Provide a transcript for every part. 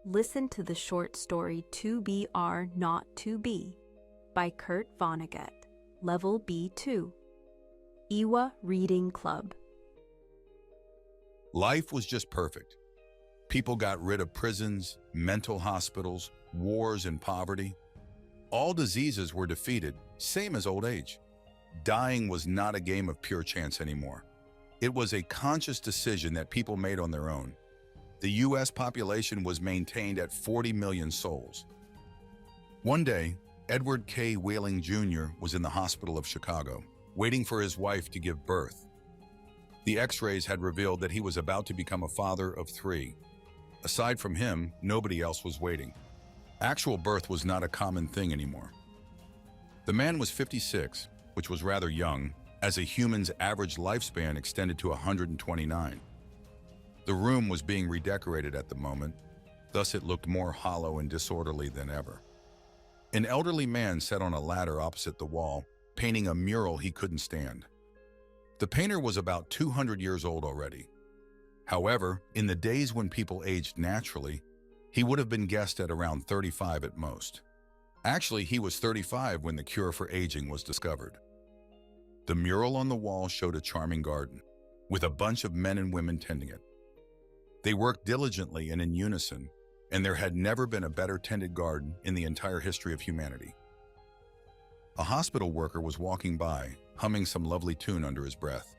Listen to the short story 2BR02B by Kurt Vonnegut, Level B2. Iwa Reading Club. Life was just perfect. People got rid of prisons, mental hospitals, wars, and poverty. All diseases were defeated, same as old age. Dying was not a game of pure chance anymore. It was a conscious decision that people made on their own. The U.S. population was maintained at 40 million souls. One day, Edward K. Whaling Jr. was in the hospital of Chicago, waiting for his wife to give birth. The x-rays had revealed that he was about to become a father of 3. Aside from him, nobody else was waiting. Actual birth was not a common thing anymore. The man was 56, which was rather young, as a human's average lifespan extended to 129. The room was being redecorated at the moment, thus it looked more hollow and disorderly than ever. An elderly man sat on a ladder opposite the wall, painting a mural he couldn't stand. The painter was about 200 years old already. However, in the days when people aged naturally, he would have been guessed at around 35 at most. Actually, he was 35 when the cure for aging was discovered. The mural on the wall showed a charming garden, with a bunch of men and women tending it. They worked diligently and in unison, and there had never been a better tended garden in the entire history of humanity. A hospital worker was walking by, humming some lovely tune under his breath.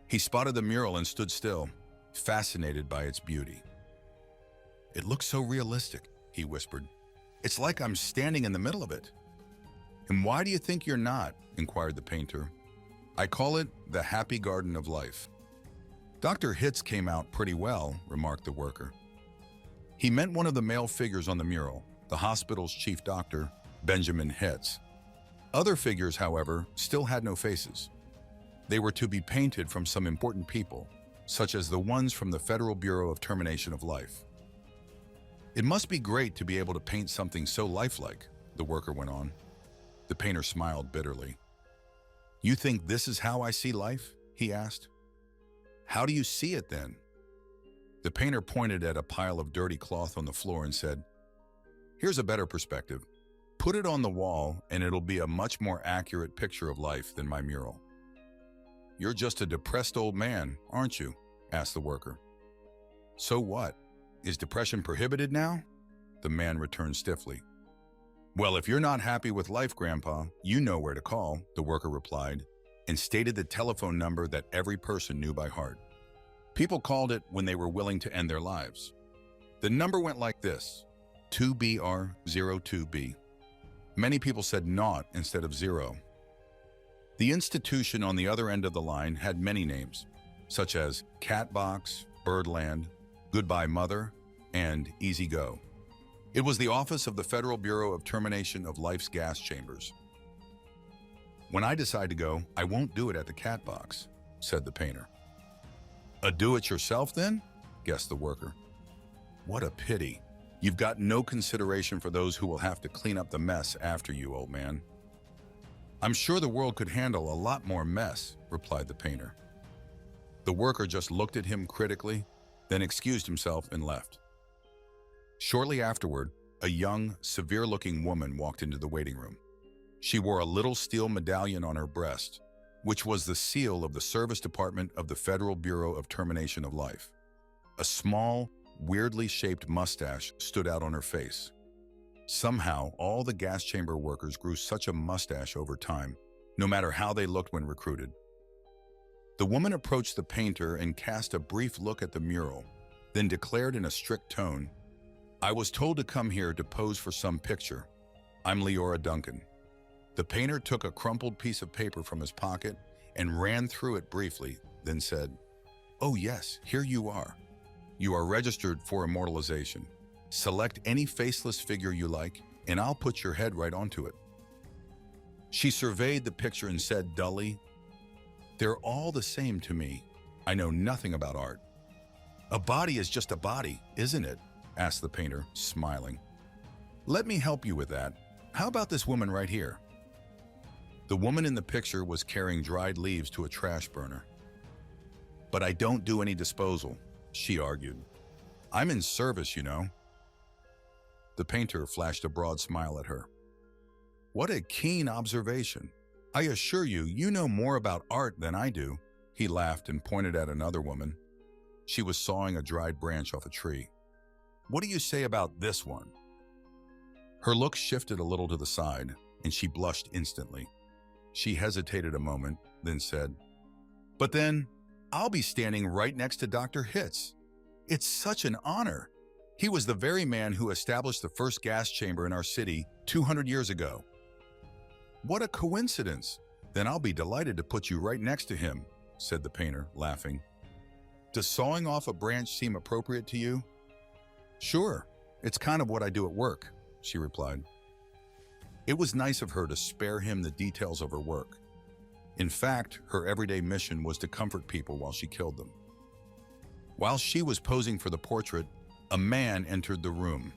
He spotted the mural and stood still, fascinated by its beauty. "It looks so realistic," he whispered. "It's like I'm standing in the middle of it." "And why do you think you're not?" inquired the painter. "I call it the happy garden of life." "Dr. Hitz came out pretty well," remarked the worker. He meant one of the male figures on the mural, the hospital's chief doctor, Benjamin Hitz. Other figures, however, still had no faces. They were to be painted from some important people, such as the ones from the Federal Bureau of Termination of Life. "It must be great to be able to paint something so lifelike," the worker went on. The painter smiled bitterly. "You think this is how I see life?" he asked. "How do you see it then?" The painter pointed at a pile of dirty cloth on the floor and said, "Here's a better perspective. Put it on the wall and it'll be a much more accurate picture of life than my mural." "You're just a depressed old man, aren't you?" asked the worker. "So what? Is depression prohibited now?" The man returned stiffly. "Well, if you're not happy with life, Grandpa, you know where to call," the worker replied, and stated the telephone number that every person knew by heart. People called it when they were willing to end their lives. The number went like this: 2BR02B. Many people said naught instead of 0. The institution on the other end of the line had many names, such as Catbox, Birdland, Goodbye Mother, and Easy Go. It was the office of the Federal Bureau of Termination of Life's gas chambers. "When I decide to go, I won't do it at the Catbox," said the painter. "A do-it-yourself then?" guessed the worker. "What a pity. You've got no consideration for those who will have to clean up the mess after you, old man." "I'm sure the world could handle a lot more mess," replied the painter. The worker just looked at him critically, then excused himself and left. Shortly afterward, a young, severe-looking woman walked into the waiting room. She wore a little steel medallion on her breast, which was the seal of the Service Department of the Federal Bureau of Termination of Life. A small, weirdly shaped mustache stood out on her face. Somehow, all the gas chamber workers grew such a mustache over time, no matter how they looked when recruited. The woman approached the painter and cast a brief look at the mural, then declared in a strict tone, "I was told to come here to pose for some picture. I'm Leora Duncan." The painter took a crumpled piece of paper from his pocket and ran through it briefly, then said, "Oh yes, here you are. You are registered for immortalization. Select any faceless figure you like, and I'll put your head right onto it." She surveyed the picture and said dully, "They're all the same to me. I know nothing about art." "A body is just a body, isn't it?" asked the painter, smiling. "Let me help you with that. How about this woman right here?" The woman in the picture was carrying dried leaves to a trash burner. "But I don't do any disposal," she argued. "I'm in service, you know." The painter flashed a broad smile at her. What a keen observation. I assure you, you know more about art than I do. He laughed and pointed at another woman. She was sawing a dried branch off a tree. What do you say about this one? Her look shifted a little to the side, and she blushed instantly. She hesitated a moment, then said, But then, I'll be standing right next to Dr. Hitz. It's such an honor. He was the very man who established the first gas chamber in our city 200 years ago. What a coincidence! Then I'll be delighted to put you right next to him, said the painter, laughing. Does sawing off a branch seem appropriate to you? Sure, it's kind of what I do at work, she replied. It was nice of her to spare him the details of her work. In fact, her everyday mission was to comfort people while she killed them. While she was posing for the portrait, a man entered the room.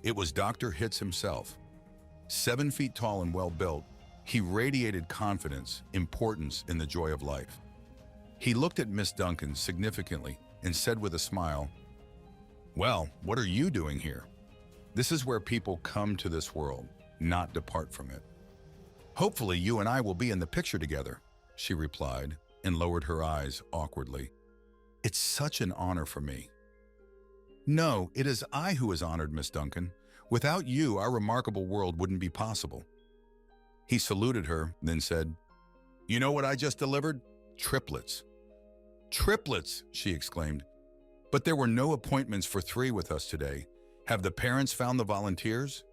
It was Dr. Hitz himself. 7 feet tall and well-built, he radiated confidence, importance, and the joy of life. He looked at Miss Duncan significantly and said with a smile, Well, what are you doing here? This is where people come to this world, not depart from it. Hopefully you and I will be in the picture together, she replied and lowered her eyes awkwardly. It's such an honor for me. No, it is I who is honored, Miss Duncan. Without you, our remarkable world wouldn't be possible. He saluted her, then said, You know what I just delivered? Triplets. Triplets, she exclaimed. But there were no appointments for 3 with us today. Have the parents found the volunteers?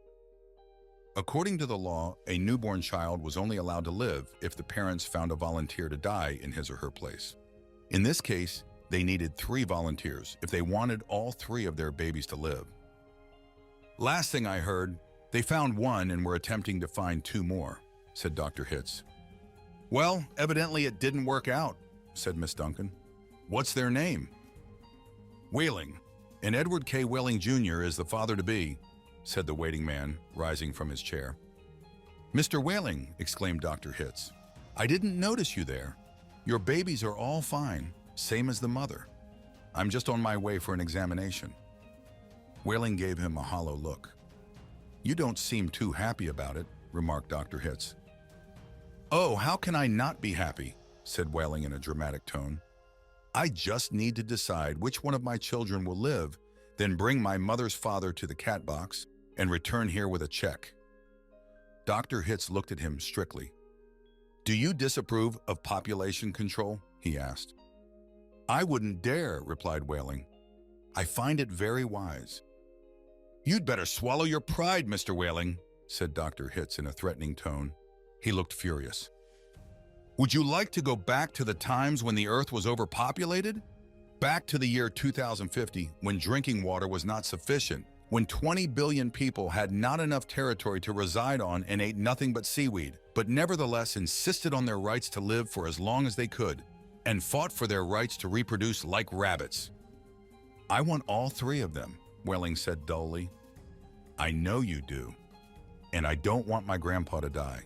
According to the law, a newborn child was only allowed to live if the parents found a volunteer to die in his or her place. In this case, they needed 3 volunteers if they wanted all 3 of their babies to live. Last thing I heard, they found 1 and were attempting to find 2 more, said Dr. Hitz. Well, evidently it didn't work out, said Miss Duncan. What's their name? Whaling, and Edward K. Whaling Jr. is the father-to-be, said the waiting man, rising from his chair. Mr. Whaling, exclaimed Dr. Hitz, I didn't notice you there. Your babies are all fine, same as the mother. I'm just on my way for an examination. Whaling gave him a hollow look. You don't seem too happy about it, remarked Dr. Hitz. Oh, how can I not be happy, said Whaling in a dramatic tone. I just need to decide which one of my children will live, then bring my mother's father to the cat box and return here with a check. Dr. Hitz looked at him strictly. Do you disapprove of population control? He asked. I wouldn't dare, replied Whaling. I find it very wise. You'd better swallow your pride, Mr. Whaling, said Dr. Hitz in a threatening tone. He looked furious. Would you like to go back to the times when the Earth was overpopulated? Back to the year 2050, when drinking water was not sufficient, when 20 billion people had not enough territory to reside on and ate nothing but seaweed, but nevertheless insisted on their rights to live for as long as they could, and fought for their rights to reproduce like rabbits. I want all 3 of them, Whaling said dully. I know you do, and I don't want my grandpa to die.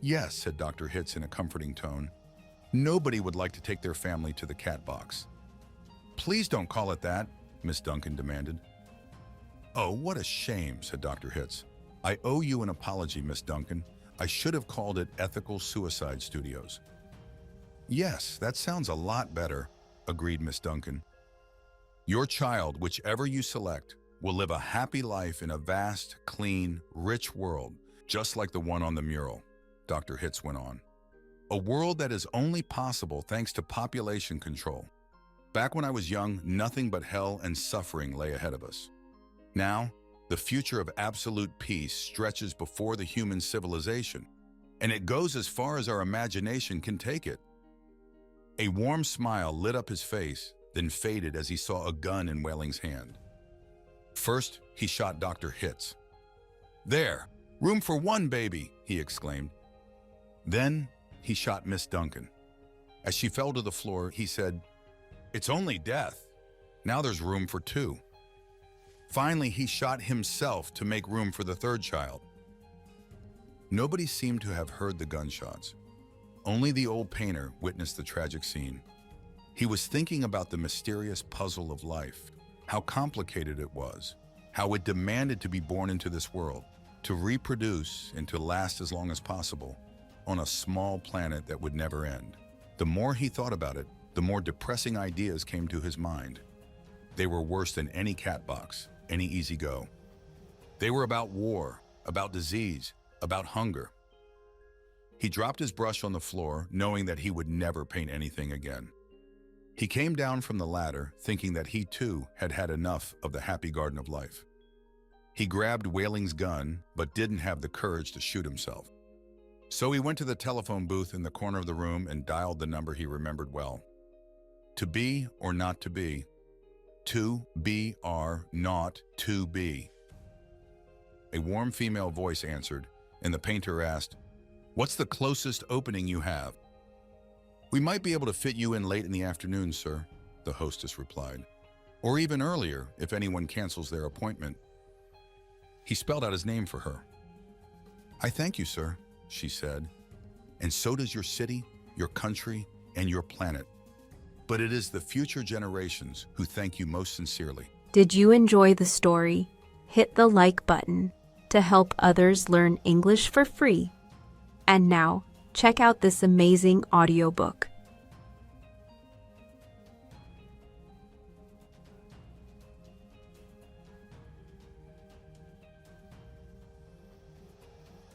Yes, said Dr. Hitz in a comforting tone. Nobody would like to take their family to the cat box. Please don't call it that, Miss Duncan demanded. Oh, what a shame, said Dr. Hitz. I owe you an apology, Miss Duncan. I should have called it Ethical Suicide Studios. Yes, that sounds a lot better, agreed Miss Duncan. Your child, whichever you select, will live a happy life in a vast, clean, rich world, just like the one on the mural, Dr. Hitz went on. A world that is only possible thanks to population control. Back when I was young, nothing but hell and suffering lay ahead of us. Now, the future of absolute peace stretches before the human civilization, and it goes as far as our imagination can take it. A warm smile lit up his face, then faded as he saw a gun in Whaling's hand. First, he shot Dr. Hitz. There, room for 1 baby, he exclaimed. Then, he shot Miss Duncan. As she fell to the floor, he said, It's only death. Now there's room for 2. Finally, he shot himself to make room for the 3rd child. Nobody seemed to have heard the gunshots. Only the old painter witnessed the tragic scene. He was thinking about the mysterious puzzle of life, how complicated it was, how it demanded to be born into this world, to reproduce and to last as long as possible on a small planet that would never end. The more he thought about it, the more depressing ideas came to his mind. They were worse than any cat box, any easy go. They were about war, about disease, about hunger. He dropped his brush on the floor, knowing that he would never paint anything again. He came down from the ladder, thinking that he too had had enough of the happy garden of life. He grabbed Whaling's gun, but didn't have the courage to shoot himself. So he went to the telephone booth in the corner of the room and dialed the number he remembered well. To be or not to be? 2BR02B. A warm female voice answered, and the painter asked, "What's the closest opening you have?" "We might be able to fit you in late in the afternoon, sir," the hostess replied. "Or even earlier, if anyone cancels their appointment." He spelled out his name for her. "I thank you, sir," she said. "And so does your city, your country, and your planet. But it is the future generations who thank you most sincerely." Did you enjoy the story? Hit the like button to help others learn English for free. And now, check out this amazing audiobook.